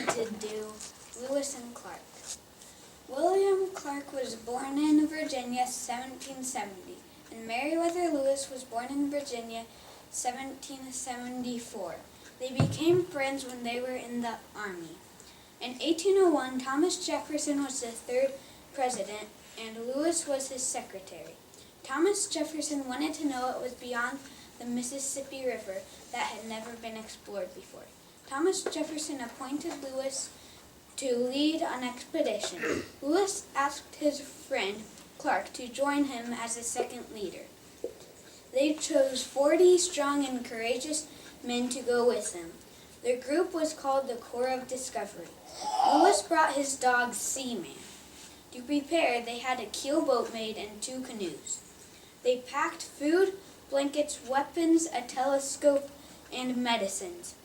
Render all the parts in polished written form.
to do Lewis and Clark. William Clark was born in Virginia 1770, and Meriwether Lewis was born in Virginia 1774. They became friends when they were in the Army. In 1801, Thomas Jefferson was the third president, and Lewis was his secretary. Thomas Jefferson wanted to know what was beyond the Mississippi River that had never been explored before. Thomas Jefferson appointed Lewis to lead an expedition. Lewis asked his friend Clark to join him as a second leader. They chose 40 strong and courageous men to go with them. Their group was called the Corps of Discovery. Lewis brought his dog Seaman. To prepare, they had a keelboat made and 2 canoes. They packed food, blankets, weapons, a telescope, and medicines.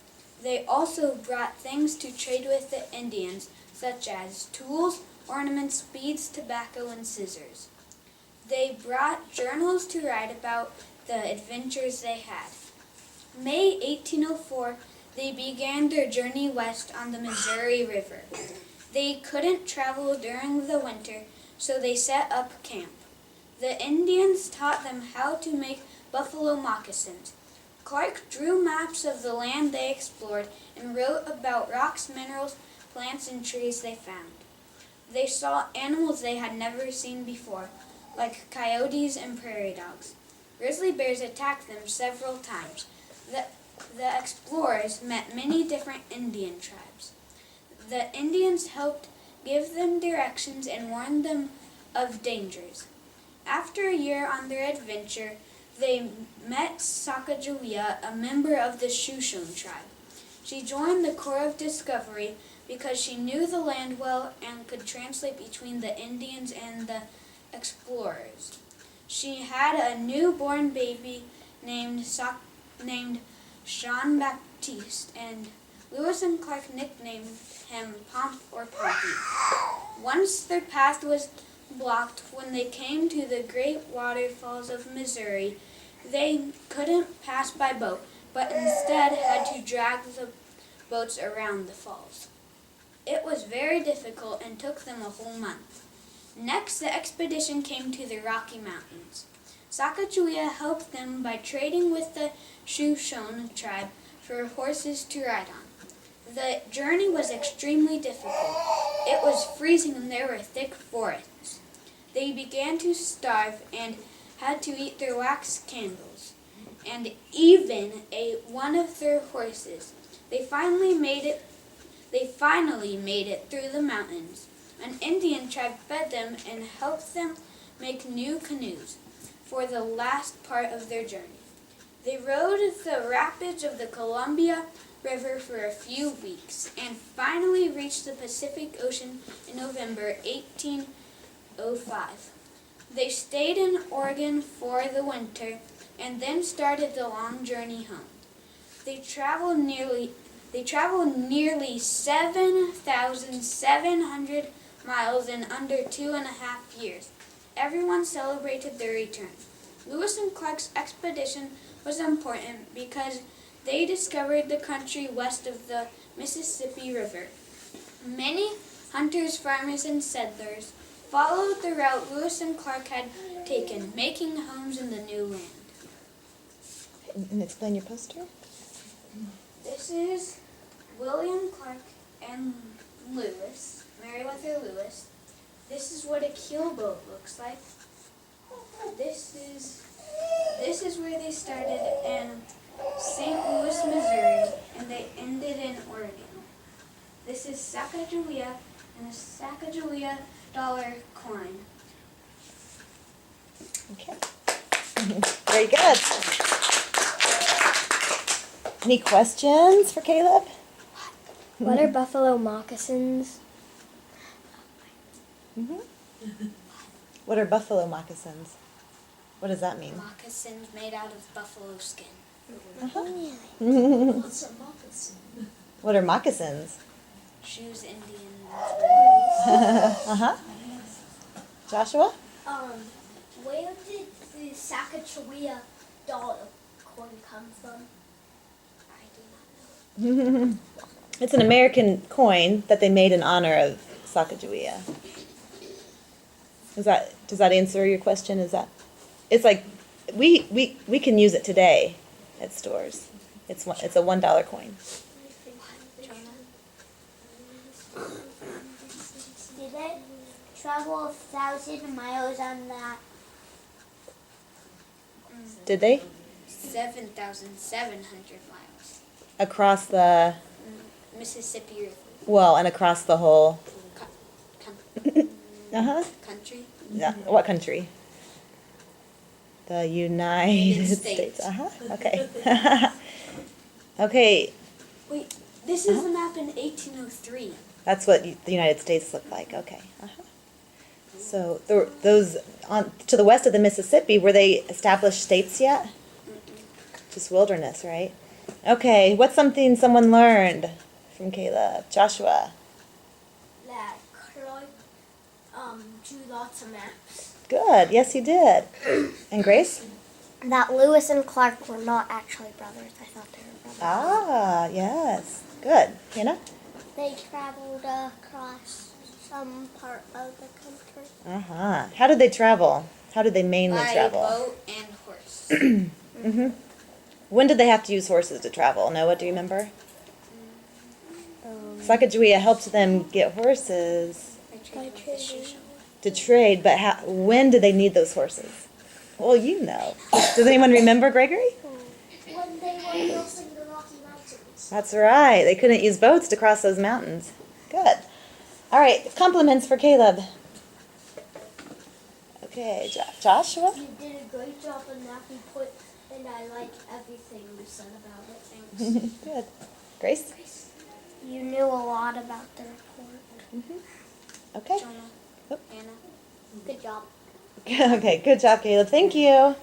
They also brought things to trade with the Indians, such as tools, ornaments, beads, tobacco, and scissors. They brought journals to write about the adventures they had. May 1804, they began their journey west on the Missouri River. They couldn't travel during the winter, so they set up camp. The Indians taught them how to make buffalo moccasins. Clark drew maps of the land they explored and wrote about rocks, minerals, plants, and trees they found. They saw animals they had never seen before, like coyotes and prairie dogs. Grizzly bears attacked them several times. The explorers met many different Indian tribes. The Indians helped give them directions and warned them of dangers. After a year on their adventure, they met Sacagawea, a member of the Shoshone tribe. She joined the Corps of Discovery because she knew the land well and could translate between the Indians and the explorers. She had a newborn baby named Jean Baptiste, and Lewis and Clark nicknamed him Pomp or Pompey. Once their path was blocked when they came to the great waterfalls of Missouri, they couldn't pass by boat, but instead had to drag the boats around the falls. It was very difficult and took them a whole month. Next, the expedition came to the Rocky Mountains. Sacagawea helped them by trading with the Shoshone tribe for horses to ride on. The journey was extremely difficult. It was freezing and there were thick forests. They began to starve and had to eat their wax candles, and even ate one of their horses. They finally made it through the mountains. An Indian tribe fed them and helped them make new canoes for the last part of their journey. They rode the rapids of the Columbia River for a few weeks and finally reached the Pacific Ocean in November 1805. They stayed in Oregon for the winter and then started the long journey home. They traveled nearly 7,700 miles in under 2.5 years. Everyone celebrated their return. Lewis and Clark's expedition was important because they discovered the country west of the Mississippi River. Many hunters, farmers, and settlers followed the route Lewis and Clark had taken, making homes in the new land. And explain your poster. This is William Clark and Lewis, Meriwether Lewis. This is what a keelboat looks like. This is where they started in St. Louis, Missouri, and they ended in Oregon. This is Sacagawea and a Sacagawea dollar coin. Okay. Very good. Any questions for Caleb? What are buffalo moccasins? What are buffalo moccasins? What does that mean? Moccasins made out of buffalo skin. What's a moccasin? What are moccasins? Shoes Indians wear. Joshua? Where did the Sacagawea dollar coin come from? I do not know. It's an American coin that they made in honor of Sacagawea. Does that answer your question? It's like we can use it today at stores. It's a $1 coin. Did it travel 1,000 miles on that? Did they? 7,700 miles. Across the Mississippi River. well, and across the whole Country. Yeah. What country? The United States. States. Okay. Okay. Wait, this is a map in 1803. That's what the United States looked like. Okay. So those to the west of the Mississippi, were they established states yet? Just wilderness, right? Okay. What's something someone learned from Caleb? Joshua. That Croy drew lots of maps. Good. Yes, he did. And Grace? That Lewis and Clark were not actually brothers. I thought they were brothers. Ah, yes. Good. Hannah? They traveled across some part of the country. How did they travel? How did they mainly By travel? boat and horse. When did they have to use horses to travel? Noah, do you remember? Sacagawea helped them get horses to trade, but when did they need those horses? Well, you know. Does anyone remember, Gregory? When they were crossing the Rocky Mountains. That's right. They couldn't use boats to cross those mountains. Good. All right, compliments for Caleb. Okay, Joshua? You did a great job on that report, and I like everything you said about it. Thanks. Good. Grace? You knew a lot about the report. Okay. Jonah. Oh. Anna. Good job. Okay, good job, Caleb. Thank you.